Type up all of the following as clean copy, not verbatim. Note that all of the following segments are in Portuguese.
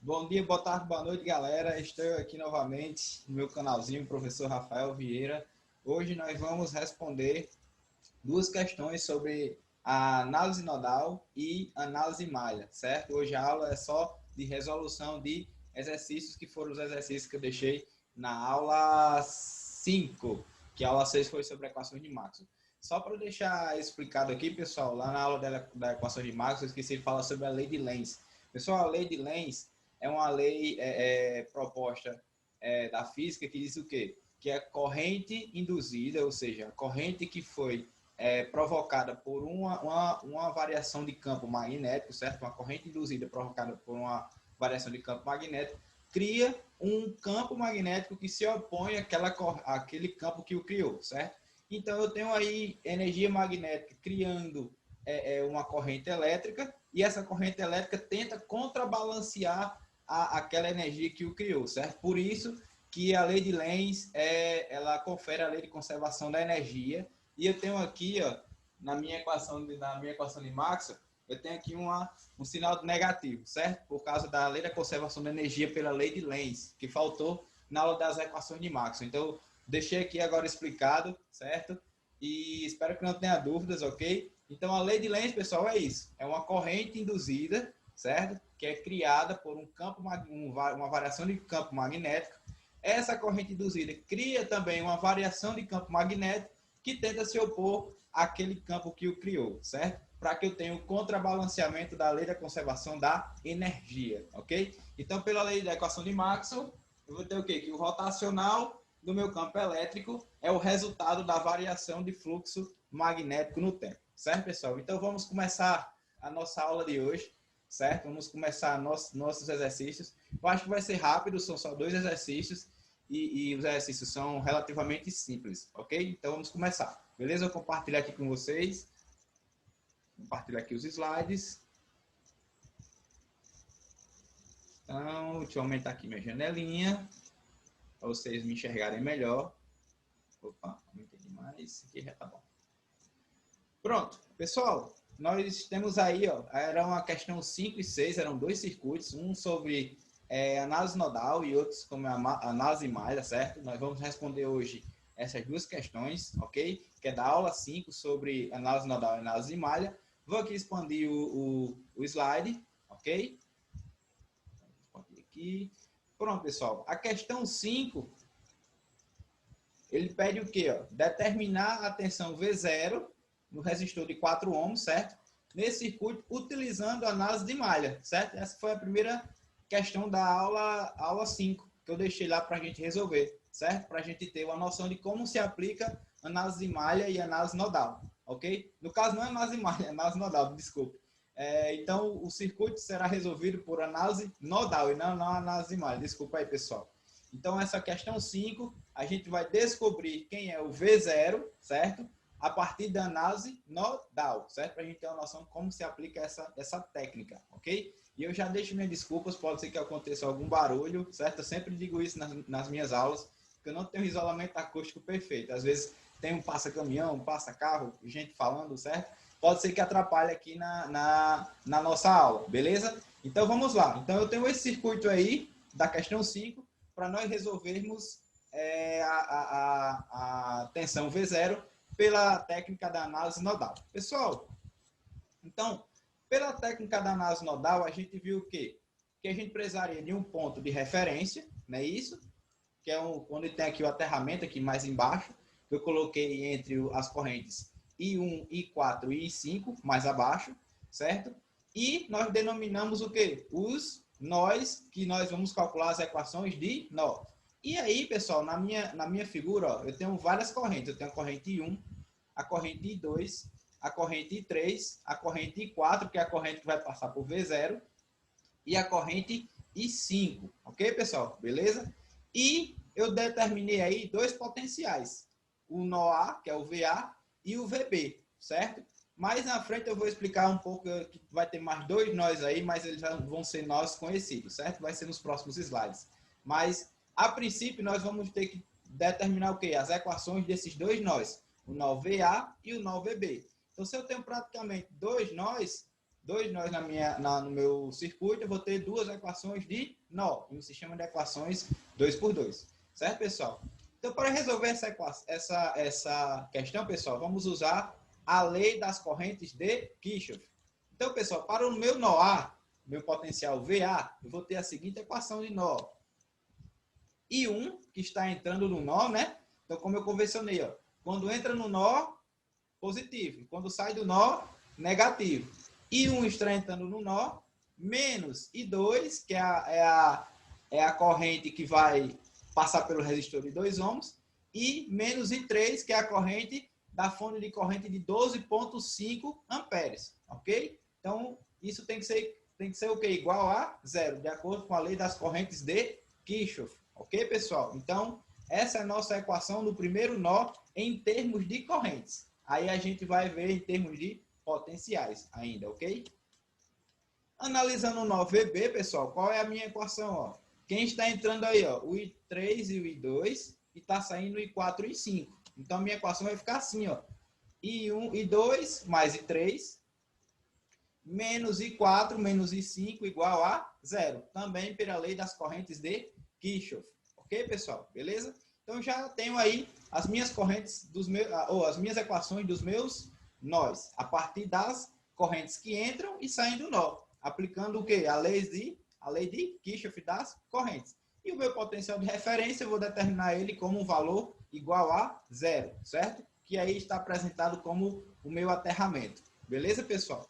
Bom dia, boa tarde, boa noite, galera. Estou aqui novamente no meu canalzinho, professor Rafael Vieira. Hoje nós vamos responder duas questões sobre a análise nodal e análise malha, certo? Hoje a aula é só de resolução de exercícios que foram os exercícios que eu deixei na aula 5, que a aula 6 foi sobre equações de Maxwell. Só para deixar explicado aqui, pessoal, lá na aula da equação de Maxwell, eu esqueci de falar sobre a lei de Lenz. Pessoal, a lei de Lenz é uma lei proposta da física que diz o quê? Que a corrente induzida, ou seja, a corrente que foi provocada por uma variação de campo magnético, certo? Uma corrente induzida provocada por uma variação de campo magnético, cria um campo magnético que se opõe àquele campo que o criou, certo? Então, eu tenho aí energia magnética criando uma corrente elétrica, e essa corrente elétrica tenta contrabalancear aquela energia que o criou, certo? Por isso que a lei de Lenz ela confere a lei de conservação da energia, e eu tenho aqui, ó, na minha equação de Maxwell, eu tenho aqui um sinal negativo, certo? Por causa da lei da conservação da energia pela lei de Lenz, que faltou na aula das equações de Maxwell. Então, deixei aqui agora explicado, certo? E espero que não tenha dúvidas, ok? Então, a lei de Lenz, pessoal, é isso. É uma corrente induzida, certo? Que é criada por uma variação de campo magnético. Essa corrente induzida cria também uma variação de campo magnético que tenta se opor àquele campo que o criou, certo? Para que eu tenha o contrabalanceamento da lei da conservação da energia, ok? Então, pela lei da equação de Maxwell, eu vou ter o quê? Que o rotacional do meu campo elétrico é o resultado da variação de fluxo magnético no tempo, certo, pessoal? Então, vamos começar a nossa aula de hoje, certo? Vamos começar nossos exercícios. Eu acho que vai ser rápido, são só 2 exercícios e os exercícios são relativamente simples, ok? Então, vamos começar. Beleza? Eu vou compartilhar aqui com vocês. Compartilhar aqui os slides. Então, deixa eu aumentar aqui minha janelinha, para vocês me enxergarem melhor. Opa, aumentei demais. Aqui já tá bom. Pronto, pessoal, nós temos aí, ó, era uma questão 5 e 6, eram 2 circuitos, um sobre análise nodal e outros como a análise malha, certo? Nós vamos responder hoje essas duas questões, ok? Que é da aula 5 sobre análise nodal e análise malha. Vou aqui expandir o slide, ok? Expandir aqui. Pronto, pessoal. A questão 5, ele pede o quê? Ó? Determinar a tensão V0 no resistor de 4 ohms, certo? Nesse circuito, utilizando a análise de malha, certo? Essa foi a primeira questão da aula 5, que eu deixei lá para a gente resolver, certo? Para a gente ter uma noção de como se aplica análise de malha e análise nodal, ok? No caso, não é análise de malha, é análise nodal, desculpe. Então, o circuito será resolvido por análise nodal e não análise de malha. Desculpa aí, pessoal. Então, essa questão 5, a gente vai descobrir quem é o V0, certo? A partir da análise nodal, certo? Para a gente ter uma noção de como se aplica essa técnica, ok? E eu já deixo minhas desculpas, pode ser que aconteça algum barulho, certo? Eu sempre digo isso nas minhas aulas, que eu não tenho isolamento acústico perfeito. Às vezes tem um passa-caminhão, um passa-carro, gente falando, certo? Pode ser que atrapalhe aqui na nossa aula, beleza? Então, vamos lá. Então, eu tenho esse circuito aí, da questão 5, para nós resolvermos a tensão V0 pela técnica da análise nodal. Pessoal, então, pela técnica da análise nodal, a gente viu o quê? Que a gente precisaria de um ponto de referência, não é isso? Que é onde tem aqui o aterramento, aqui mais embaixo, que eu coloquei entre as correntes I1, I4 e I5, mais abaixo, certo? E nós denominamos o quê? Os nós, que nós vamos calcular as equações de nó. E aí, pessoal, na minha figura, ó, eu tenho várias correntes. Eu tenho a corrente I1, a corrente I2, a corrente I3, a corrente I4, que é a corrente que vai passar por V0, e a corrente I5. Ok, pessoal? Beleza? E eu determinei aí 2 potenciais. O nó A, que é o VA, e o VB, certo? Mais na frente eu vou explicar um pouco, que vai ter mais 2 nós aí, mas eles já vão ser nós conhecidos, certo? Vai ser nos próximos slides. Mas, a princípio, nós vamos ter que determinar o quê? As equações desses 2 nós, o nó VA e o nó VB. Então, se eu tenho praticamente 2 nós, dois nós no meu circuito, eu vou ter duas equações de nó, no sistema de equações 2 por 2. Certo, pessoal? Então, para resolver essa questão, pessoal, vamos usar a lei das correntes de Kirchhoff. Então, pessoal, para o meu nó A, meu potencial VA, eu vou ter a seguinte equação de nó. I1, que está entrando no nó, né? Então, como eu convencionei, ó, quando entra no nó, positivo. Quando sai do nó, negativo. I1 está entrando no nó, menos I2, que é a corrente que vai passar pelo resistor de 2 ohms, e menos I3, que é a corrente da fonte de corrente de 12,5 amperes, ok? Então, isso tem que ser o quê? Igual a zero, de acordo com a lei das correntes de Kirchhoff, ok, pessoal? Então, essa é a nossa equação do primeiro nó em termos de correntes. Aí a gente vai ver em termos de potenciais ainda, ok? Analisando o nó VB, pessoal, qual é a minha equação? Ó? Quem está entrando aí? Ó, o I3 e o I2, e está saindo o I4 e o I5. Então, a minha equação vai ficar assim, ó. I1, I2 mais I3, menos I4 menos I5 igual a zero. Também pela lei das correntes de Kirchhoff. Ok, pessoal? Beleza? Então, já tenho aí as minhas correntes ou as minhas equações dos meus nós, a partir das correntes que entram e saem do nó, aplicando o quê? A lei de Kirchhoff das correntes. E o meu potencial de referência, eu vou determinar ele como um valor igual a zero, certo? Que aí está apresentado como o meu aterramento. Beleza, pessoal?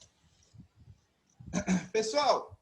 Pessoal,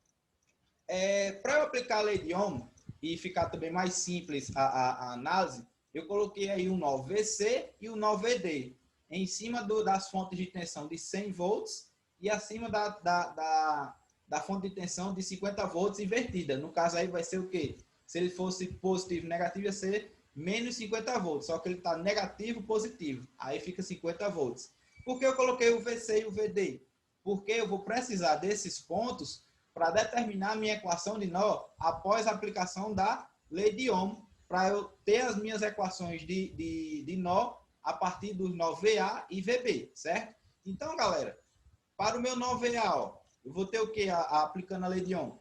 para eu aplicar a lei de Ohm e ficar também mais simples a análise, eu coloquei aí o nó VC e o nó VD em cima das fontes de tensão de 100 volts e acima da fonte de tensão de 50 volts invertida. No caso aí vai ser o quê? Se ele fosse positivo e negativo, ia ser menos 50 volts, só que ele está negativo positivo. Aí fica 50 volts. Por que eu coloquei o VC e o VD? Porque eu vou precisar desses pontos para determinar a minha equação de nó após a aplicação da lei de Ohm, para eu ter as minhas equações de nó a partir dos nó VA e VB, certo? Então, galera, para o meu nó VA, ó, eu vou ter o quê? Aplicando a lei de Ohm?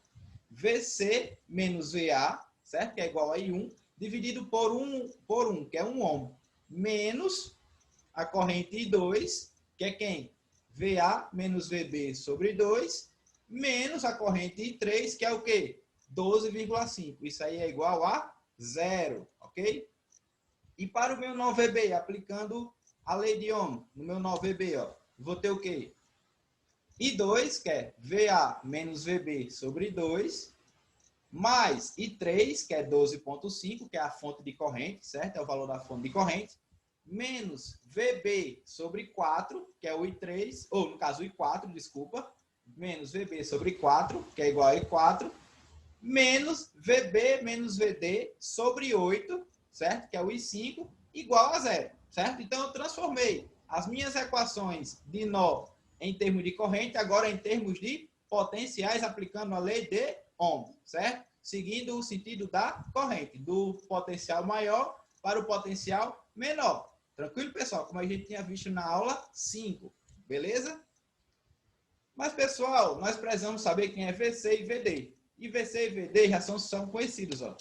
VC menos VA, certo? Que é igual a I1, dividido por 1, que é 1 ohm, menos a corrente I2, que é quem? VA menos VB sobre 2, menos a corrente I3, que é o quê? 12,5. Isso aí é igual a zero, ok? E para o meu nó VB, aplicando a lei de Ohm, no meu nó VB, ó, vou ter o quê? I2, que é VA menos VB sobre 2, mais I3, que é 12,5, que é a fonte de corrente, certo? É o valor da fonte de corrente, menos VB sobre 4, que é o I3, ou no caso o I4, desculpa, menos VB sobre 4, que é igual a I4, menos VB menos VD sobre 8, certo? Que é o I5, igual a zero, certo? Então, eu transformei as minhas equações de nó em termos de corrente, agora em termos de potenciais, aplicando a lei de Ohm, certo? Seguindo o sentido da corrente, do potencial maior para o potencial menor. Tranquilo, pessoal? Como a gente tinha visto na aula 5, beleza? Mas, pessoal, nós precisamos saber quem é VC e VD. E VC e VD já são conhecidos, ó.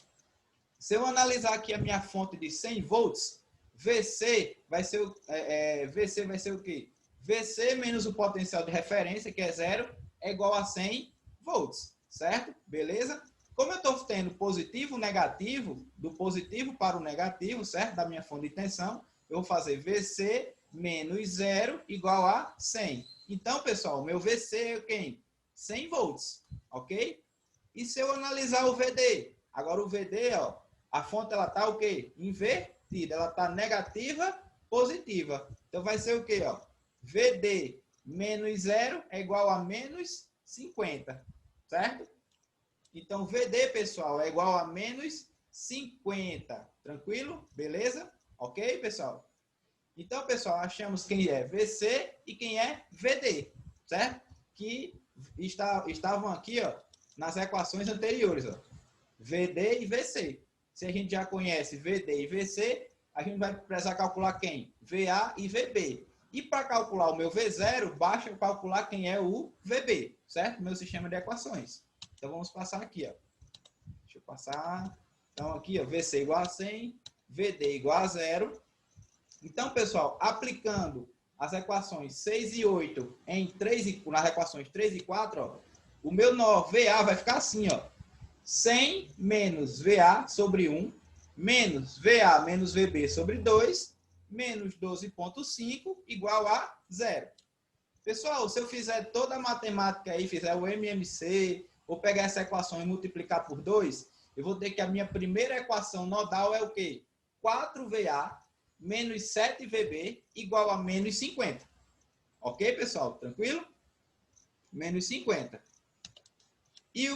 Se eu analisar aqui a minha fonte de 100 volts, VC vai ser o quê? VC menos o potencial de referência, que é zero, é igual a 100 volts, certo? Beleza? Como eu estou tendo positivo, negativo, do positivo para o negativo, certo? Da minha fonte de tensão, eu vou fazer VC menos zero igual a 100. Então, pessoal, meu VC é quem? 100 volts, ok? E se eu analisar o VD? Agora o VD, ó, a fonte ela está o quê? Invertida, ela está negativa, positiva. Então vai ser o quê, ó? VD menos zero é igual a menos 50, certo? Então VD, pessoal, é igual a menos 50, tranquilo? Beleza? Ok, pessoal? Então, pessoal, achamos quem é VC e quem é VD, certo? Que estavam aqui, ó, nas equações anteriores, ó. VD e VC. Se a gente já conhece VD e VC, a gente vai precisar calcular quem? VA e VB. E para calcular o meu V0, basta eu calcular quem é o VB, certo? Meu sistema de equações. Então, vamos passar aqui, ó. Deixa eu passar. Então, aqui, ó, VC igual a 100, VD igual a 0. Então, pessoal, aplicando as equações 6 e 8 em 3 nas equações 3 e 4, ó, o meu nó VA vai ficar assim, ó. 100 menos VA sobre 1, menos VA menos VB sobre 2, menos 12,5 igual a 0. Pessoal, se eu fizer toda a matemática aí, fizer o MMC, vou pegar essa equação e multiplicar por 2, eu vou ter que a minha primeira equação nodal é o quê? 4VA menos 7VB igual a menos 50. Ok, pessoal? Tranquilo? Menos 50. E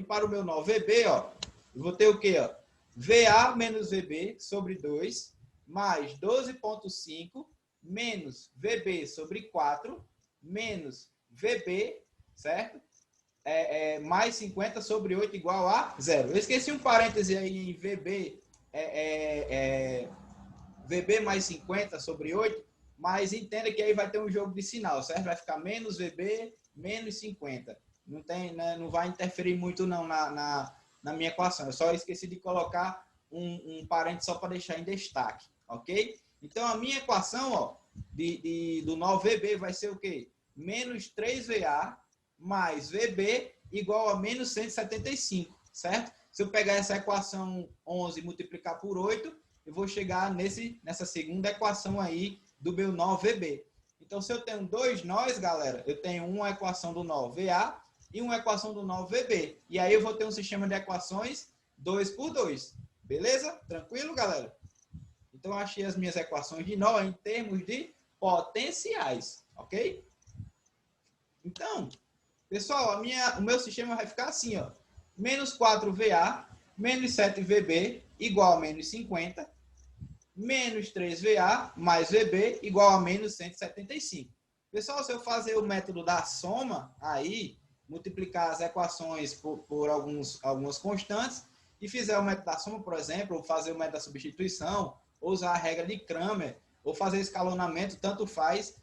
para o meu nó VB, ó, eu vou ter o quê? Ó? VA menos VB sobre 2, mais 12,5, menos VB sobre 4, menos VB, certo? Mais 50 sobre 8 igual a 0. Eu esqueci um parêntese aí em VB, VB mais 50 sobre 8, mas entenda que aí vai ter um jogo de sinal, certo? Vai ficar menos VB, menos 50. Não, tem, né, não vai interferir muito não na minha equação. Eu só esqueci de colocar um parênteses só para deixar em destaque, ok? Então, a minha equação, ó, do nó VB vai ser o quê? Menos 3VA mais VB igual a menos 175, certo? Se eu pegar essa equação 11 e multiplicar por 8, eu vou chegar nessa segunda equação aí do meu nó VB. Então, se eu tenho dois nós, galera, eu tenho uma equação do nó VA e uma equação do nó VB. E aí eu vou ter um sistema de equações 2 por 2. Beleza? Tranquilo, galera? Então, eu achei as minhas equações de nó em termos de potenciais, ok? Então, pessoal, o meu sistema vai ficar assim, ó. Menos 4VA, menos 7VB, igual a menos 50, menos 3VA, mais VB, igual a menos 175. Pessoal, se eu fazer o método da soma, aí, multiplicar as equações por algumas constantes, e fizer o método da soma, por exemplo, ou fazer o método da substituição, ou usar a regra de Cramer, ou fazer escalonamento, tanto faz,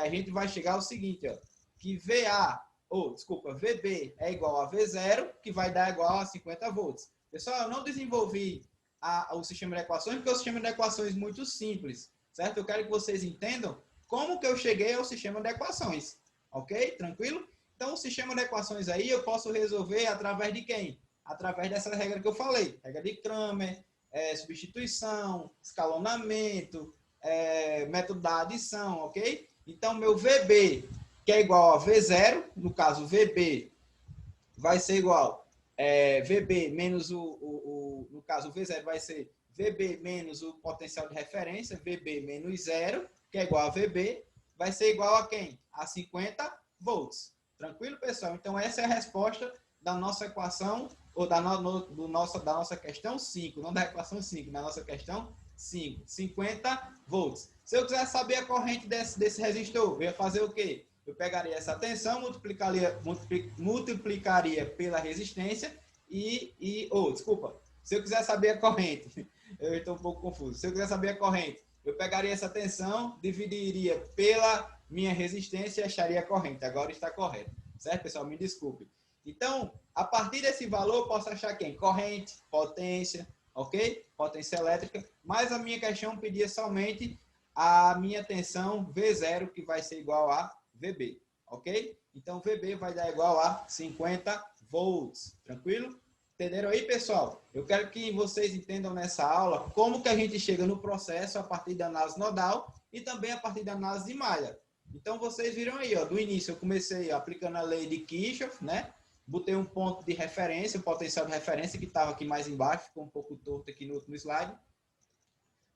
a gente vai chegar ao seguinte, ó, que VB é igual a V0, que vai dar igual a 50 volts. Pessoal, eu não desenvolvi o sistema de equações, porque é um sistema de equações muito simples, certo? Eu quero que vocês entendam como que eu cheguei ao sistema de equações, ok? Tranquilo? Então, o sistema de equações aí eu posso resolver através de quem? Através dessa regra que eu falei, regra de Cramer, substituição, escalonamento, método da adição, ok? Então, meu VB, que é igual a V0, no caso, VB vai ser igual VB menos no caso, o V0 vai ser VB menos o potencial de referência, VB menos 0, que é igual a VB, vai ser igual a quem? A 50 volts. Tranquilo, pessoal? Então, essa é a resposta da nossa equação, ou da nossa questão 5, não da equação 5, da nossa questão 5, 50 volts. Se eu quiser saber a corrente desse resistor, eu ia fazer o quê? Eu pegaria essa tensão, multiplicaria pela resistência desculpa, se eu quiser saber a corrente, eu estou um pouco confuso. Se eu quiser saber a corrente, eu pegaria essa tensão, dividiria pela minha resistência e acharia a corrente. Agora está correto. Certo, pessoal? Me desculpe. Então, a partir desse valor, eu posso achar quem? Corrente, potência, ok? Potência elétrica. Mas a minha questão pedia somente a minha tensão V0, que vai ser igual a VB, ok? Então, VB vai dar igual a 50 volts, tranquilo? Entenderam aí, pessoal? Eu quero que vocês entendam nessa aula como que a gente chega no processo a partir da análise nodal e também a partir da análise de malha. Então, vocês viram aí, ó, do início eu comecei aplicando a lei de Kirchhoff, né? Botei um ponto de referência, um potencial de referência que estava aqui mais embaixo, ficou um pouco torto aqui no último slide.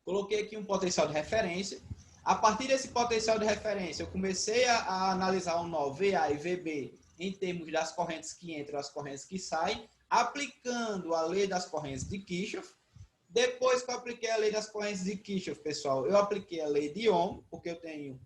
Coloquei aqui um potencial de referência. A partir desse potencial de referência, eu comecei a analisar o nó VA e VB em termos das correntes que entram e as correntes que saem, aplicando a lei das correntes de Kirchhoff. Depois que eu apliquei a lei das correntes de Kirchhoff, pessoal, eu apliquei a lei de Ohm, porque eu tenho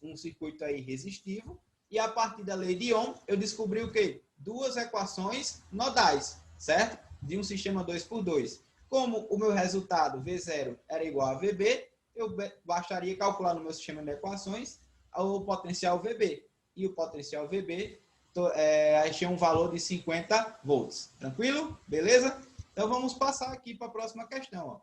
um circuito aí resistivo. E a partir da lei de Ohm, eu descobri o quê? Duas equações nodais, certo? De um sistema 2 por 2. Como o meu resultado V0 era igual a VB, eu bastaria calcular no meu sistema de equações o potencial VB. E o potencial VB achei um valor de 50 volts. Tranquilo? Beleza? Então vamos passar aqui para a próxima questão. Ó.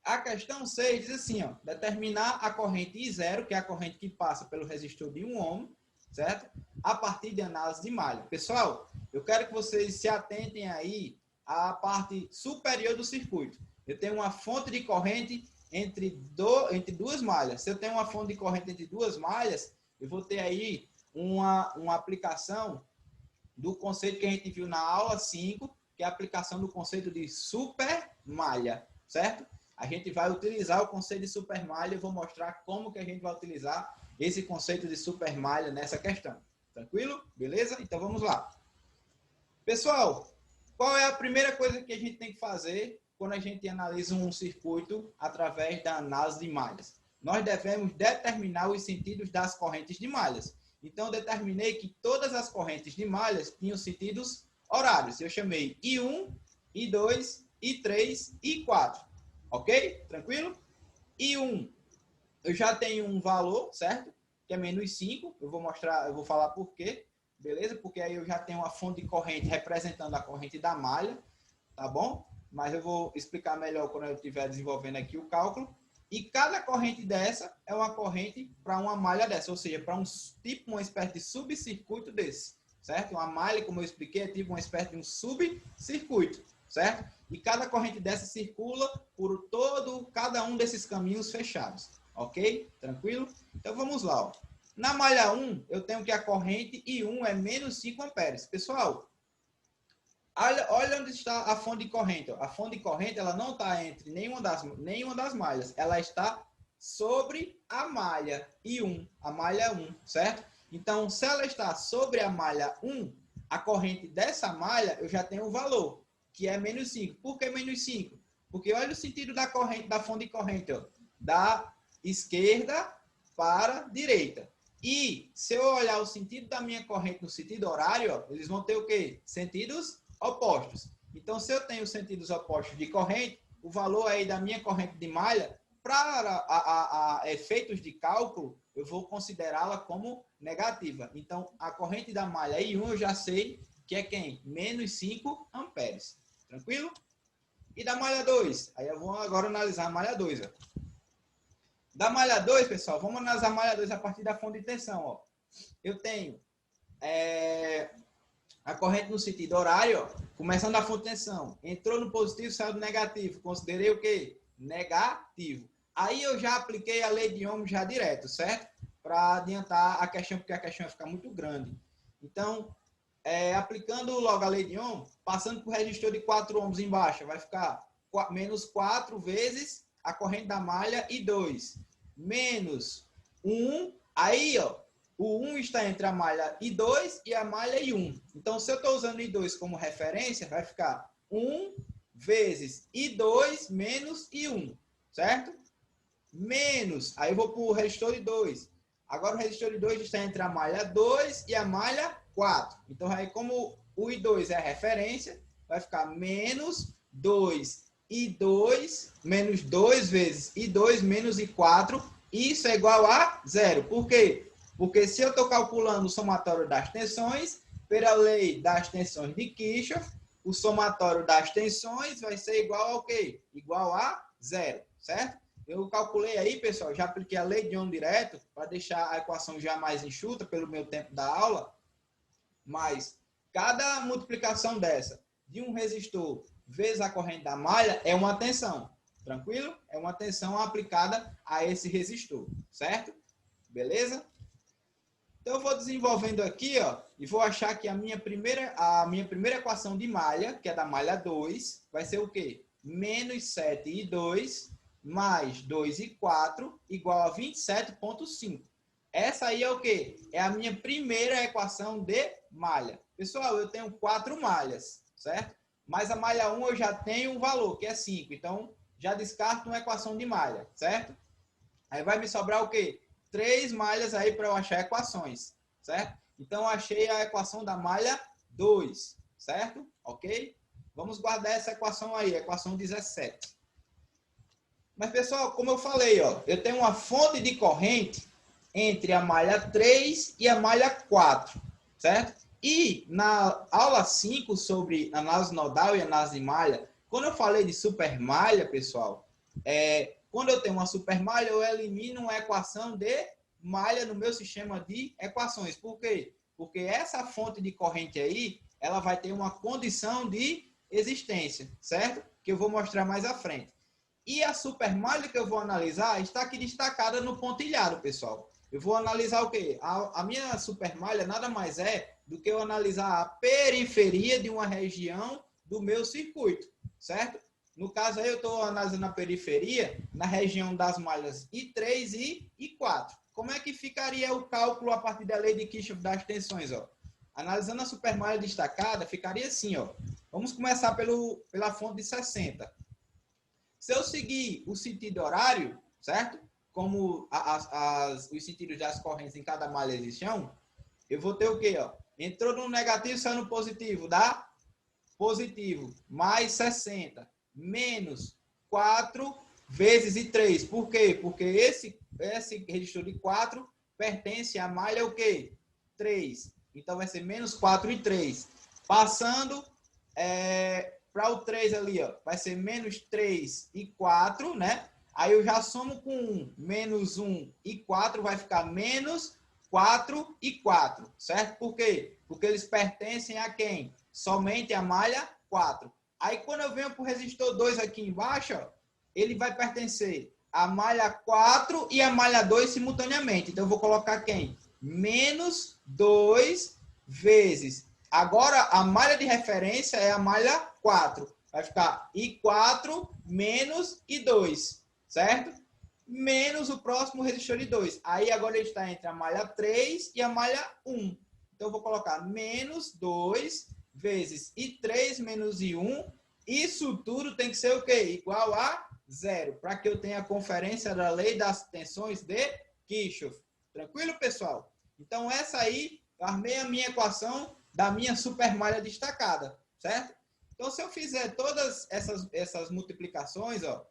A questão 6 diz assim, ó, determinar a corrente I0, que é a corrente que passa pelo resistor de 1 ohm, certo? A partir de análise de malha. Pessoal, eu quero que vocês se atentem aí à parte superior do circuito. Eu tenho uma fonte de corrente entre duas malhas. Se eu tenho uma fonte de corrente entre duas malhas, eu vou ter aí uma aplicação do conceito que a gente viu na aula 5, que é a aplicação do conceito de supermalha, certo? A gente vai utilizar o conceito de supermalha e vou mostrar como que a gente vai utilizar esse conceito de supermalha nessa questão. Tranquilo? Beleza? Então vamos lá. Pessoal, qual é a primeira coisa que a gente tem que fazer quando a gente analisa um circuito através da análise de malhas? Nós devemos determinar os sentidos das correntes de malhas. Então, determinei que todas as correntes de malhas tinham sentidos horários. Eu chamei I1, I2, I3 e I4. Ok? Tranquilo? I1, eu já tenho um valor, certo? Que é menos 5. Eu vou falar por quê. Beleza? Porque aí eu já tenho uma fonte de corrente representando a corrente da malha. Tá bom? Mas eu vou explicar melhor quando eu estiver desenvolvendo aqui o cálculo. E cada corrente dessa é uma corrente para uma malha dessa, ou seja, para uma espécie de subcircuito desse, certo? Uma malha, como eu expliquei, é tipo uma espécie de um subcircuito, certo? E cada corrente dessa circula por cada um desses caminhos fechados, ok? Tranquilo? Então vamos lá, ó. Na malha 1, eu tenho que a corrente I1 é menos 5 amperes. Pessoal, olha onde está a fonte de corrente. A fonte de corrente ela não está entre nenhuma das malhas. Ela está sobre a malha I1, a malha 1, certo? Então, se ela está sobre a malha 1, a corrente dessa malha eu já tenho o valor, que é menos 5. Por que menos 5? Porque olha o sentido da corrente, da fonte de corrente, ó, da esquerda para a direita. E se eu olhar o sentido da minha corrente no sentido horário, ó, eles vão ter o quê? Sentidos opostos. Então, se eu tenho sentidos opostos de corrente, o valor aí da minha corrente de malha, para efeitos de cálculo, eu vou considerá-la como negativa. Então, a corrente da malha I1 eu já sei que é quem? Menos 5 amperes. Tranquilo? E da malha 2? Aí eu vou agora analisar a malha 2. Ó. Da malha 2, pessoal, vamos analisar a malha 2 a partir da fonte de tensão. Ó. Eu tenho a corrente no sentido horário, ó, começando a fonte de tensão. Entrou no positivo, saiu do negativo. Considerei o quê? Negativo. Aí eu já apliquei a lei de Ohm já direto, certo? Para adiantar a questão, porque a questão vai ficar muito grande. Então, aplicando logo a lei de Ohm, passando por resistor de 4 ohms embaixo, vai ficar menos 4 vezes a corrente da malha I2. Menos 1. Aí, ó, o 1 está entre a malha I2 e a malha I1. Então, se eu estou usando I2 como referência, vai ficar 1 vezes I2 menos I1, certo? Menos, aí eu vou para o resistor de 2. Agora o resistor de 2 está entre a malha 2 e a malha 4. Então, aí como o I2 é a referência, vai ficar menos 2 I2 menos 2 vezes I2 menos I4. Isso é igual a zero. Por quê? Porque se eu estou calculando o somatório das tensões, pela lei das tensões de Kirchhoff, o somatório das tensões vai ser igual ao quê? Igual a zero, certo? Eu calculei aí, pessoal, já apliquei a lei de Ohm direto, para deixar a equação já mais enxuta pelo meu tempo da aula, mas cada multiplicação dessa de um resistor vezes a corrente da malha é uma tensão, tranquilo? É uma tensão aplicada a esse resistor, certo? Beleza? Então, eu vou desenvolvendo aqui, ó, e vou achar que a minha primeira equação de malha, que é da malha 2, vai ser o quê? Menos 7i2 mais 2i4 igual a 27,5. Essa aí é o quê? É a minha primeira equação de malha. Pessoal, eu tenho 4 malhas, certo? Mas a malha 1 eu já tenho um valor, que é 5. Então, já descarto uma equação de malha, certo? Aí vai me sobrar o quê? 3 malhas aí para eu achar equações, certo? Então, eu achei a equação da malha 2, certo? Ok? Vamos guardar essa equação aí, equação 17. Mas, pessoal, como eu falei, ó, eu tenho uma fonte de corrente entre a malha 3 e a malha 4, certo? E na aula 5 sobre análise nodal e análise de malha, quando eu falei de supermalha, pessoal, quando eu tenho uma supermalha, eu elimino uma equação de malha no meu sistema de equações. Por quê? Porque essa fonte de corrente aí, ela vai ter uma condição de existência, certo? Que eu vou mostrar mais à frente. E a supermalha que eu vou analisar está aqui destacada no pontilhado, pessoal. Eu vou analisar o quê? A minha supermalha nada mais é do que eu analisar a periferia de uma região do meu circuito, certo? No caso aí eu estou analisando a periferia na região das malhas I3 e I4. Como é que ficaria o cálculo a partir da lei de Kirchhoff das tensões? Ó? Analisando a supermalha destacada, ficaria assim. Ó. Vamos começar pela fonte de 60. Se eu seguir o sentido horário, certo? Como os sentidos das correntes em cada malha existem, eu vou ter o quê? Ó? Entrou no negativo, saiu no positivo. Dá positivo mais 60 menos 4 vezes e 3. Por quê? Porque esse registro de 4 pertence à malha o quê? 3. Então vai ser menos 4 e 3. Passando para o 3 ali, ó, vai ser menos 3 e 4, né? Aí eu já somo com 1, menos 1 e 4, vai ficar menos 4 e 4, certo? Por quê? Porque eles pertencem a quem? Somente a malha 4. Aí quando eu venho para o resistor 2 aqui embaixo, ó, ele vai pertencer a malha 4 e a malha 2 simultaneamente. Então eu vou colocar quem? Menos 2 vezes. Agora a malha de referência é a malha 4. Vai ficar I4 menos I2, certo? Menos o próximo resistor de 2. Aí agora ele está entre a malha 3 e a malha 1. Então eu vou colocar menos 2 vezes I3 menos I1. Isso tudo tem que ser o quê? Igual a 0, para que eu tenha a conferência da lei das tensões de Kirchhoff. Tranquilo, pessoal? Então essa aí, eu armei a minha equação da minha supermalha destacada, certo? Então se eu fizer todas essas multiplicações, ó,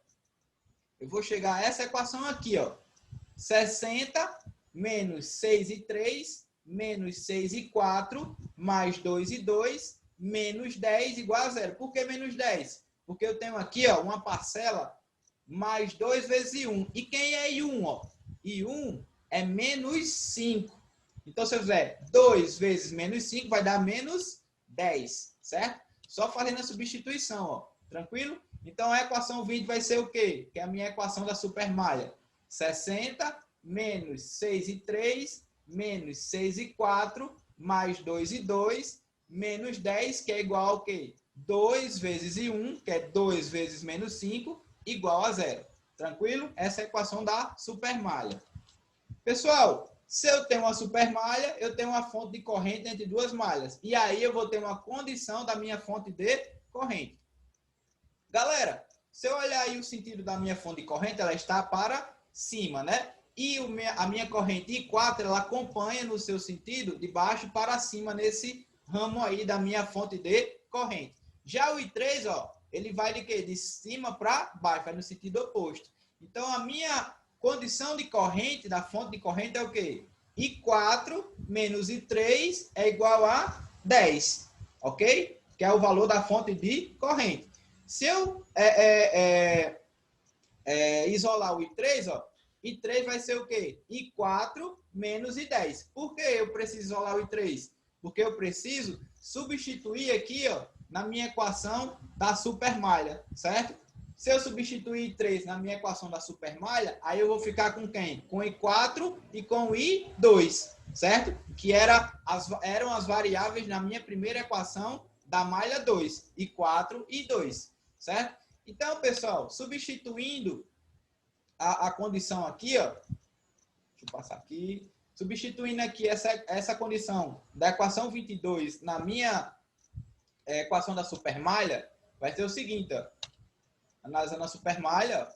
eu vou chegar a essa equação aqui, ó. 60 menos 6 e 3, menos 6 e 4, mais 2 e 2, menos 10 igual a 0. Por que menos 10? Porque eu tenho aqui, ó, uma parcela mais 2 vezes I1. E quem é I1? Ó? I1 é menos 5. Então, se eu fizer 2 vezes menos 5, vai dar menos 10, certo? Só fazendo a substituição, ó. Tranquilo? Então, a equação 20 vai ser o quê? Que é a minha equação da supermalha. 60 menos 6 e 3, menos 6 e 4, mais 2 e 2, menos 10, que é igual ao quê? 2 vezes I1, que é 2 vezes menos 5, igual a 0. Tranquilo? Essa é a equação da supermalha. Pessoal, se eu tenho uma supermalha, eu tenho uma fonte de corrente entre duas malhas. E aí eu vou ter uma condição da minha fonte de corrente. Galera, se eu olhar aí o sentido da minha fonte de corrente, ela está para cima, né? E a minha corrente I4, ela acompanha no seu sentido de baixo para cima nesse ramo aí da minha fonte de corrente. Já o I3, ó, ele vai de quê? De cima para baixo, vai no sentido oposto. Então, a minha condição de corrente, da fonte de corrente é o quê? I4 menos I3 é igual a 10, ok? Que é o valor da fonte de corrente. Se eu isolar o I3, ó, I3 vai ser o quê? I4 menos I10. Por que eu preciso isolar o I3? Porque eu preciso substituir aqui, ó, na minha equação da supermalha, certo? Se eu substituir I3 na minha equação da supermalha, aí eu vou ficar com quem? Com I4 e com I2, certo? Que eram as variáveis na minha primeira equação da malha 2, I4 e I2, certo? Então, pessoal, substituindo a condição aqui, ó, deixa eu passar aqui, substituindo aqui essa condição da equação 22 na minha equação da supermalha, vai ter o seguinte, ó, analisando a supermalha,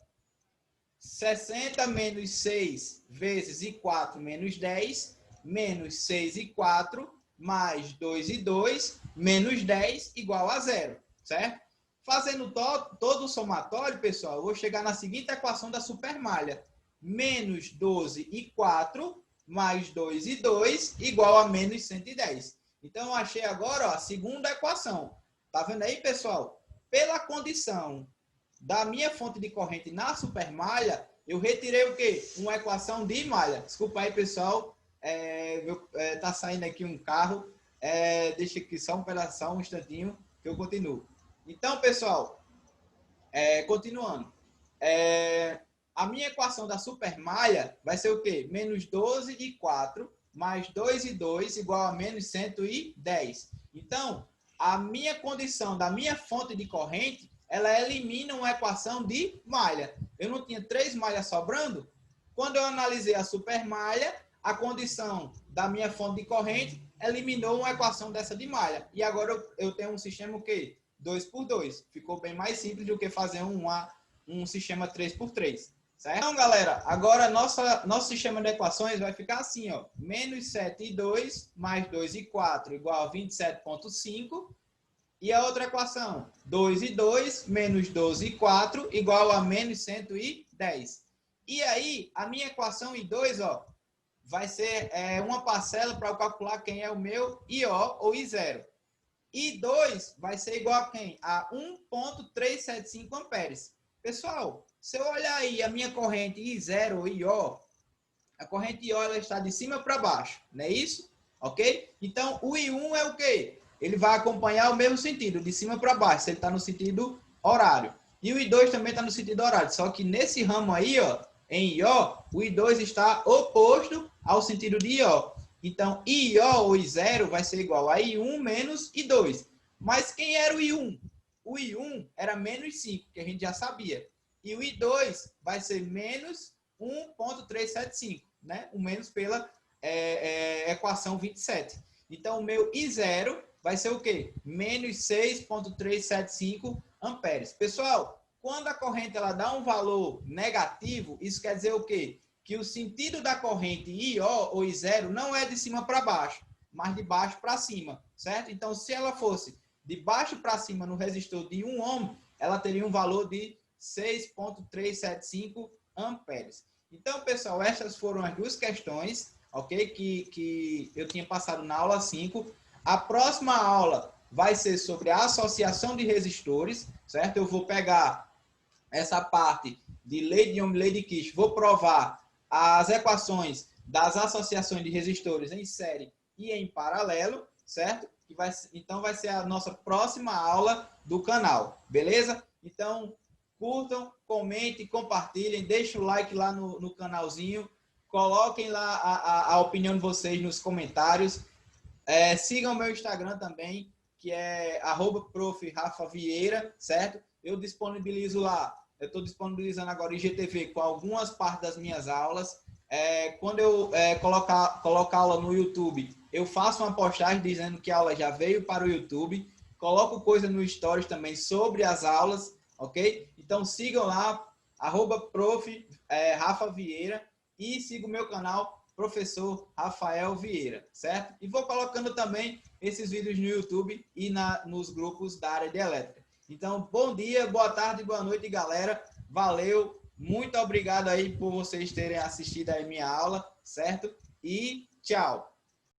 60 menos 6 vezes I4 menos 10, menos 6 e 4, mais 2 e 2, menos 10 igual a 0, certo? Fazendo todo o somatório, pessoal, eu vou chegar na seguinte equação da supermalha. Menos 12 e 4 mais 2 e 2 igual a menos 110. Então, eu achei agora ó, a segunda equação. Tá vendo aí, pessoal? Pela condição da minha fonte de corrente na supermalha, eu retirei o quê? Uma equação de malha. Desculpa aí, pessoal. Tá saindo aqui um carro. Deixa aqui só um pedaço, um instantinho, que eu continuo. Então, pessoal, continuando. A minha equação da supermalha vai ser o quê? Menos 12 e 4 mais 2 e 2 igual a menos 110. Então, a minha condição da minha fonte de corrente, ela elimina uma equação de malha. Eu não tinha 3 malhas sobrando? Quando eu analisei a supermalha, a condição da minha fonte de corrente eliminou uma equação dessa de malha. E agora eu tenho um sistema o quê? 2 por 2. Ficou bem mais simples do que fazer um sistema 3 por 3. Certo? Então, galera, agora nosso sistema de equações vai ficar assim, ó. Menos 7 e 2 mais 2 e 4 igual a 27,5. E a outra equação, 2 e 2 menos 12 e 4 igual a menos 110. E aí, a minha equação I2, ó, vai ser uma parcela para eu calcular quem é o meu IO ou I0. I2 vai ser igual a quem? A 1,375 amperes. Pessoal, se eu olhar aí a minha corrente I0 ou IO, a corrente IO ela está de cima para baixo, não é isso? Ok? Então, o I1 é o quê? Ele vai acompanhar o mesmo sentido, de cima para baixo, se ele está no sentido horário. E o I2 também está no sentido horário, só que nesse ramo aí, ó, em IO, o I2 está oposto ao sentido de IO. Então, IO ou I0 vai ser igual a I1 menos I2. Mas quem era o I1? O I1 era menos 5, que a gente já sabia. E o I2 vai ser menos 1,375, né? O menos pela equação 27. Então, o meu I0 vai ser o quê? Menos 6,375 amperes. Pessoal, quando a corrente ela dá um valor negativo, isso quer dizer o quê? Que o sentido da corrente IO ou I0 não é de cima para baixo, mas de baixo para cima, certo? Então, se ela fosse de baixo para cima no resistor de 1 ohm, ela teria um valor de 6,375 amperes. Então, pessoal, essas foram as duas questões, ok? Que eu tinha passado na aula 5. A próxima aula vai ser sobre a associação de resistores, certo? Eu vou pegar essa parte de lei de Ohm e lei de Kirchhoff, vou provar as equações das associações de resistores em série e em paralelo, certo? Então, vai ser a nossa próxima aula do canal, beleza? Então, curtam, comentem, compartilhem, deixem o like lá no canalzinho, coloquem lá a opinião de vocês nos comentários. Sigam o meu Instagram também, que é @prof.rafa.vieira, certo? Eu disponibilizo lá, eu estou disponibilizando agora IGTV com algumas partes das minhas aulas. Quando eu colocar aula no YouTube, eu faço uma postagem dizendo que a aula já veio para o YouTube. Coloco coisa no Stories também sobre as aulas, ok? Então sigam lá, @prof. Rafa Vieira, e siga o meu canal, Professor Rafael Vieira, certo? E vou colocando também esses vídeos no YouTube e nos grupos da área de elétrica. Então, bom dia, boa tarde, boa noite, galera. Valeu, muito obrigado aí por vocês terem assistido a minha aula, certo? E tchau!